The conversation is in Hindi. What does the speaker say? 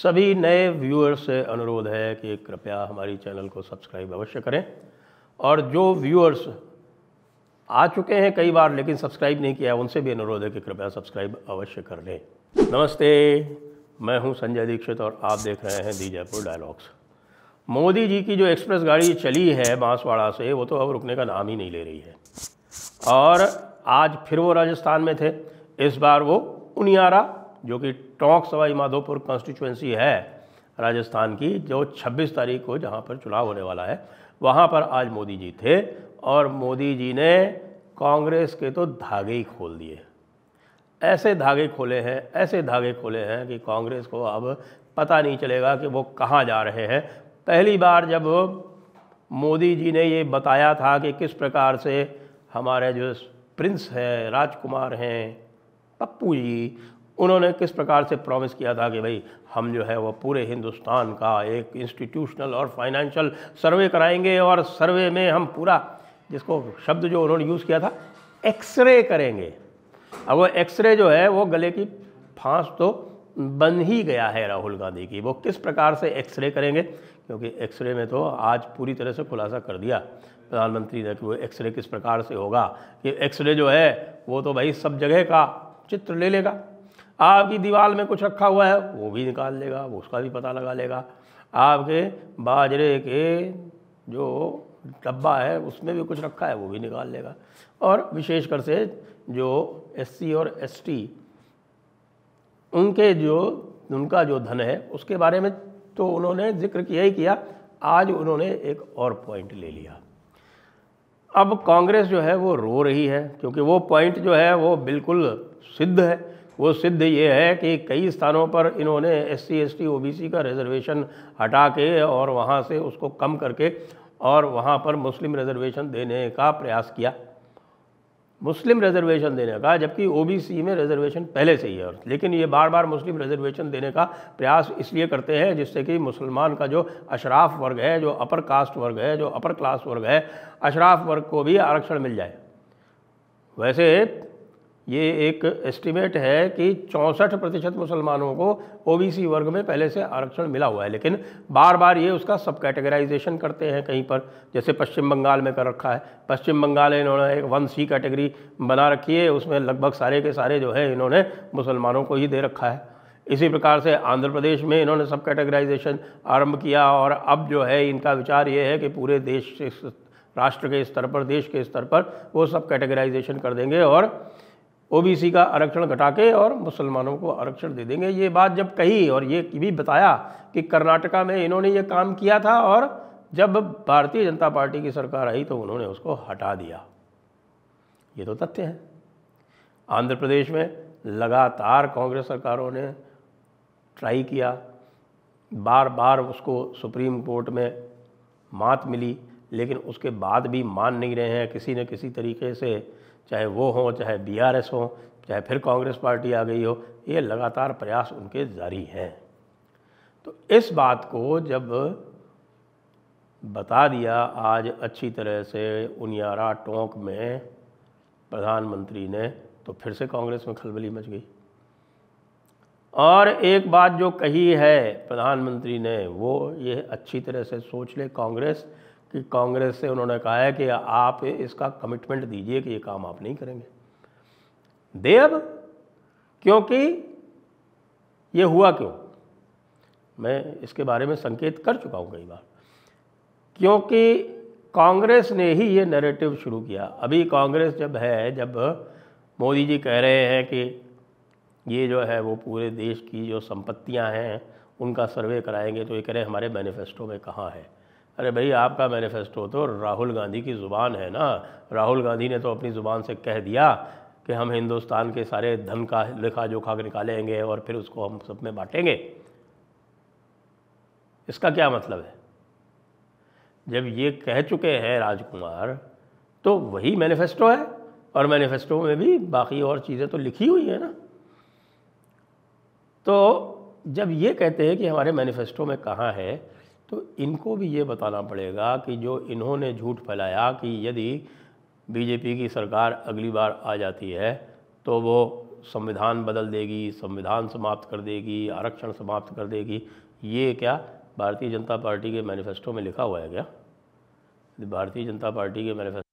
सभी नए व्यूअर्स से अनुरोध है कि कृपया हमारी चैनल को सब्सक्राइब अवश्य करें और जो व्यूअर्स आ चुके हैं कई बार लेकिन सब्सक्राइब नहीं किया उनसे भी अनुरोध है कि कृपया सब्सक्राइब अवश्य कर लें। नमस्ते, मैं हूं संजय दीक्षित और आप देख रहे हैं दी जयपुर डायलॉग्स। मोदी जी की जो एक्सप्रेस गाड़ी चली है बांसवाड़ा से वो तो अब रुकने का नाम ही नहीं ले रही है और आज फिर वो राजस्थान में थे। इस बार वो उनियारा जो कि टोंक सवाई माधोपुर कॉन्स्टिट्यूएंसी है राजस्थान की, जो 26 तारीख को जहाँ पर चुनाव होने वाला है वहाँ पर आज मोदी जी थे और मोदी जी ने कांग्रेस के तो धागे ही खोल दिए। ऐसे धागे खोले हैं कि कांग्रेस को अब पता नहीं चलेगा कि वो कहाँ जा रहे हैं। पहली बार जब मोदी जी ने ये बताया था कि किस प्रकार से हमारे जो प्रिंस हैं, राजकुमार हैं, पप्पू जी, उन्होंने किस प्रकार से प्रॉमिस किया था कि भाई हम जो है वो पूरे हिंदुस्तान का एक इंस्टीट्यूशनल और फाइनेंशियल सर्वे कराएंगे और सर्वे में हम पूरा, जिसको शब्द जो उन्होंने यूज़ किया था, एक्सरे करेंगे। अब वो एक्सरे जो है वो गले की फांस तो बन ही गया है राहुल गांधी की। वो किस प्रकार से एक्सरे करेंगे, क्योंकि एक्सरे में तो आज पूरी तरह से खुलासा कर दिया प्रधानमंत्री ने कि वो एक्सरे किस प्रकार से होगा। कि एक्सरे जो है वो तो भाई सब जगह का चित्र ले लेगा, आपकी दीवार में कुछ रखा हुआ है वो भी निकाल लेगा, वो उसका भी पता लगा लेगा, आपके बाजरे के जो डब्बा है उसमें भी कुछ रखा है वो भी निकाल लेगा। और विशेषकर से जो एससी और एसटी उनका जो धन है उसके बारे में तो उन्होंने जिक्र किया ही किया। आज उन्होंने एक और पॉइंट ले लिया। अब कांग्रेस जो है वो रो रही है क्योंकि वो पॉइंट जो है वो बिल्कुल सिद्ध है। वो सिद्ध ये है कि कई स्थानों पर इन्होंने एससी एसटी ओबीसी का रिजर्वेशन हटा के और वहाँ से उसको कम करके और वहाँ पर मुस्लिम रिजर्वेशन देने का प्रयास किया, मुस्लिम रिजर्वेशन देने का, जबकि ओबीसी में रिजर्वेशन पहले से ही है। लेकिन ये बार बार मुस्लिम रिजर्वेशन देने का प्रयास इसलिए करते हैं जिससे कि मुसलमान का जो अशराफ वर्ग है, जो अपर कास्ट वर्ग है, जो अपर क्लास वर्ग है, अशराफ वर्ग को भी आरक्षण मिल जाए। वैसे ये एक एस्टिमेट है कि 64% मुसलमानों को ओबीसी वर्ग में पहले से आरक्षण मिला हुआ है, लेकिन बार बार ये उसका सब कैटेगराइजेशन करते हैं कहीं पर, जैसे पश्चिम बंगाल में कर रखा है। पश्चिम बंगाल इन्होंने एक 1C कैटेगरी बना रखी है, उसमें लगभग सारे के सारे जो है इन्होंने मुसलमानों को ही दे रखा है। इसी प्रकार से आंध्र प्रदेश में इन्होंने सब कैटेगराइजेशन आरंभ किया और अब जो है इनका विचार ये है कि पूरे देश, राष्ट्र के स्तर पर, देश के स्तर पर वो सब कैटेगराइजेशन कर देंगे और ओबीसी का आरक्षण घटा के और मुसलमानों को आरक्षण दे देंगे। ये बात जब कही और ये भी बताया कि कर्नाटका में इन्होंने ये काम किया था और जब भारतीय जनता पार्टी की सरकार आई तो उन्होंने उसको हटा दिया। ये तो तथ्य है। आंध्र प्रदेश में लगातार कांग्रेस सरकारों ने ट्राई किया, बार बार उसको सुप्रीम कोर्ट में मात मिली, लेकिन उसके बाद भी मान नहीं रहे हैं किसी न किसी तरीके से, चाहे वो हो, चाहे बीआरएस हो, चाहे फिर कांग्रेस पार्टी आ गई हो, ये लगातार प्रयास उनके जारी हैं। तो इस बात को जब बता दिया आज अच्छी तरह से उनियारा टोंक में प्रधानमंत्री ने, तो फिर से कांग्रेस में खलबली मच गई। और एक बात जो कही है प्रधानमंत्री ने वो ये अच्छी तरह से सोच ले कांग्रेस, कि कांग्रेस से उन्होंने कहा है कि आप इसका कमिटमेंट दीजिए कि ये काम आप नहीं करेंगे। दे अब, क्योंकि ये हुआ क्यों, मैं इसके बारे में संकेत कर चुका हूँ कई बार। क्योंकि कांग्रेस ने ही ये नैरेटिव शुरू किया। अभी कांग्रेस जब मोदी जी कह रहे हैं कि ये जो है वो पूरे देश की जो संपत्तियाँ हैं उनका सर्वे कराएंगे, तो ये कह रहे हैं हमारे मैनिफेस्टो में कहाँ है। अरे भाई, आपका मैनिफेस्टो तो राहुल गांधी की ज़ुबान है ना। राहुल गांधी ने तो अपनी ज़ुबान से कह दिया कि हम हिंदुस्तान के सारे धन का लेखा जोखा निकालेंगे और फिर उसको हम सब में बांटेंगे। इसका क्या मतलब है? जब ये कह चुके हैं राजकुमार तो वही मैनिफेस्टो है और मैनिफेस्टो में भी बाकी और चीज़ें तो लिखी हुई है ना। तो जब ये कहते हैं कि हमारे मैनिफेस्टो में कहाँ है, तो इनको भी ये बताना पड़ेगा कि जो इन्होंने झूठ फैलाया कि यदि बीजेपी की सरकार अगली बार आ जाती है तो वो संविधान बदल देगी, संविधान समाप्त कर देगी, आरक्षण समाप्त कर देगी, ये क्या भारतीय जनता पार्टी के मैनिफेस्टो में लिखा हुआ है क्या? भारतीय जनता पार्टी के मैनिफेस्टो